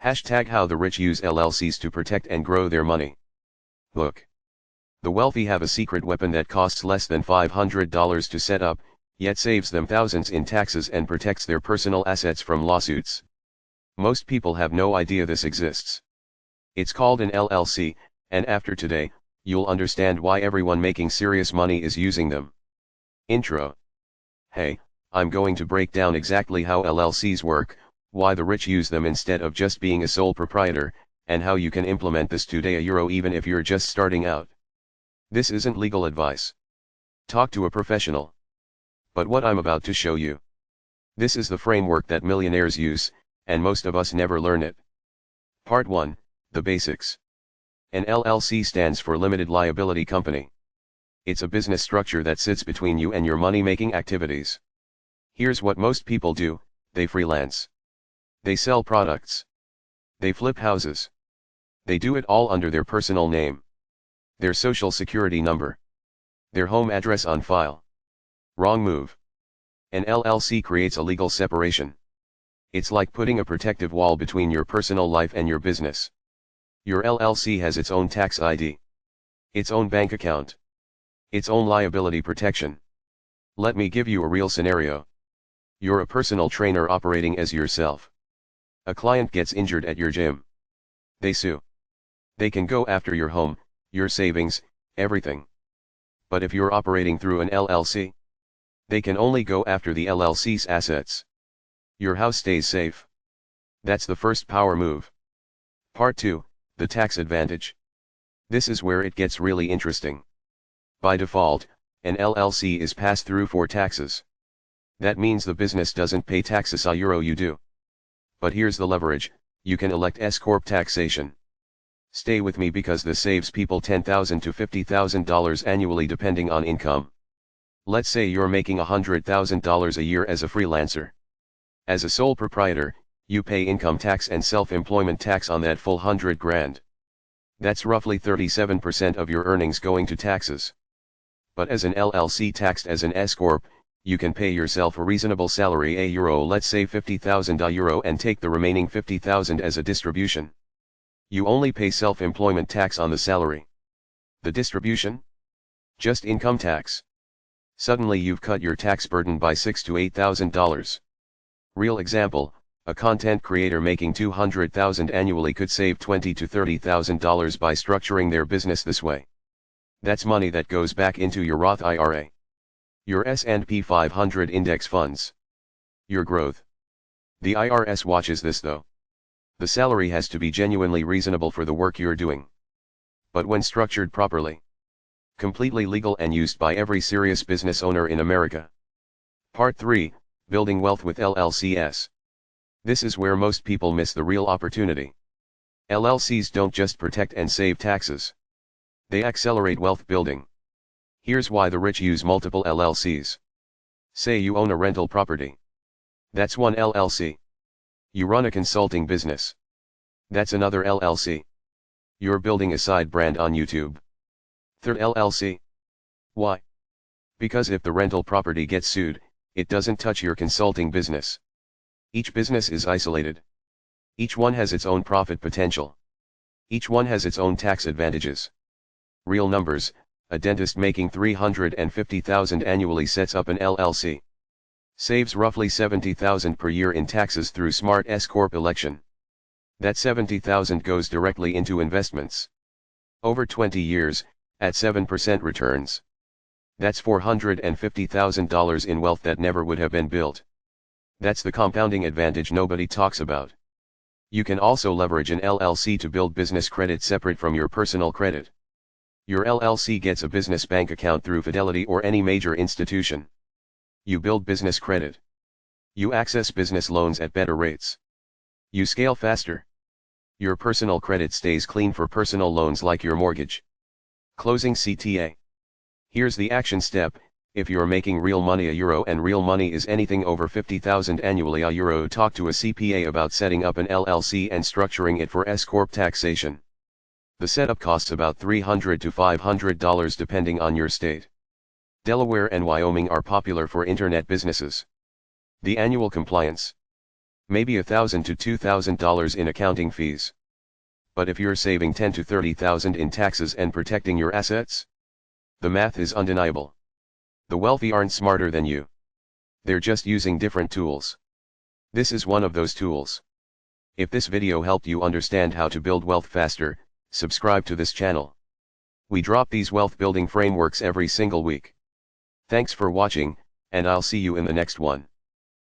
Hashtag how the rich use LLCs to protect and grow their money. Look. The wealthy have a secret weapon that costs less than $500 to set up, yet saves them thousands in taxes and protects their personal assets from lawsuits. Most people have no idea this exists. It's called an LLC, and after today, you'll understand why everyone making serious money is using them. Intro. Hey, I'm going to break down exactly how LLCs work, why the rich use them instead of just being a sole proprietor, and how you can implement this today even if you're just starting out. This isn't legal advice. Talk to a professional. But what I'm about to show you. This is the framework that millionaires use, and most of us never learn it. Part 1, the basics. An LLC stands for Limited Liability Company. It's a business structure that sits between you and your money-making activities. Here's what most people do: they freelance. They sell products. They flip houses. They do it all under their personal name, their social security number, their home address on file. Wrong move. An LLC creates a legal separation. It's like putting a protective wall between your personal life and your business. Your LLC has its own tax ID, its own bank account, its own liability protection. Let me give you a real scenario. You're a personal trainer operating as yourself. A client gets injured at your gym. They sue. They can go after your home, your savings, everything. But if you're operating through an LLC, they can only go after the LLC's assets. Your house stays safe. That's the first power move. Part 2, the tax advantage. This is where it gets really interesting. By default, an LLC is passed through for taxes. That means the business doesn't pay taxes you do. But here's the leverage: you can elect S-Corp taxation. Stay with me because this saves people $10,000 to $50,000 annually depending on income. Let's say you're making $100,000 a year as a freelancer. As a sole proprietor, you pay income tax and self-employment tax on that full $100,000. That's roughly 37% of your earnings going to taxes. But as an LLC taxed as an S-Corp, you can pay yourself a reasonable salary let's say €50,000 and take the remaining $50,000 as a distribution. You only pay self-employment tax on the salary. The distribution? Just income tax. Suddenly you've cut your tax burden by $6,000 to $8,000. Real example: a content creator making $200,000 annually could save $20,000 to $30,000 by structuring their business this way. That's money that goes back into your Roth IRA, your S&P 500 index funds, your growth. The IRS watches this though. The salary has to be genuinely reasonable for the work you're doing. But when structured properly, completely legal and used by every serious business owner in America. Part 3, building wealth with LLCs. This is where most people miss the real opportunity. LLCs don't just protect and save taxes. They accelerate wealth building. Here's why the rich use multiple LLCs. Say you own a rental property. That's one LLC. You run a consulting business. That's another LLC. You're building a side brand on YouTube. Third LLC. Why? Because if the rental property gets sued, it doesn't touch your consulting business. Each business is isolated. Each one has its own profit potential. Each one has its own tax advantages. Real numbers: a dentist making $350,000 annually sets up an LLC. Saves roughly $70,000 per year in taxes through smart S-Corp election. That $70,000 goes directly into investments. Over 20 years, at 7% returns. That's $450,000 in wealth that never would have been built. That's the compounding advantage nobody talks about. You can also leverage an LLC to build business credit separate from your personal credit. Your LLC gets a business bank account through Fidelity or any major institution. You build business credit. You access business loans at better rates. You scale faster. Your personal credit stays clean for personal loans like your mortgage. Closing CTA. Here's the action step: if you're making real money and real money is anything over $50,000 annually talk to a CPA about setting up an LLC and structuring it for S-Corp taxation. The setup costs about $300 to $500 depending on your state. Delaware and Wyoming are popular for internet businesses. The annual compliance. maybe $1,000 to $2,000 in accounting fees. But if you're saving $10,000 to $30,000 in taxes and protecting your assets, the math is undeniable. The wealthy aren't smarter than you. They're just using different tools. This is one of those tools. If this video helped you understand how to build wealth faster, subscribe to this channel. We drop these wealth building frameworks every single week. Thanks for watching, and I'll see you in the next one.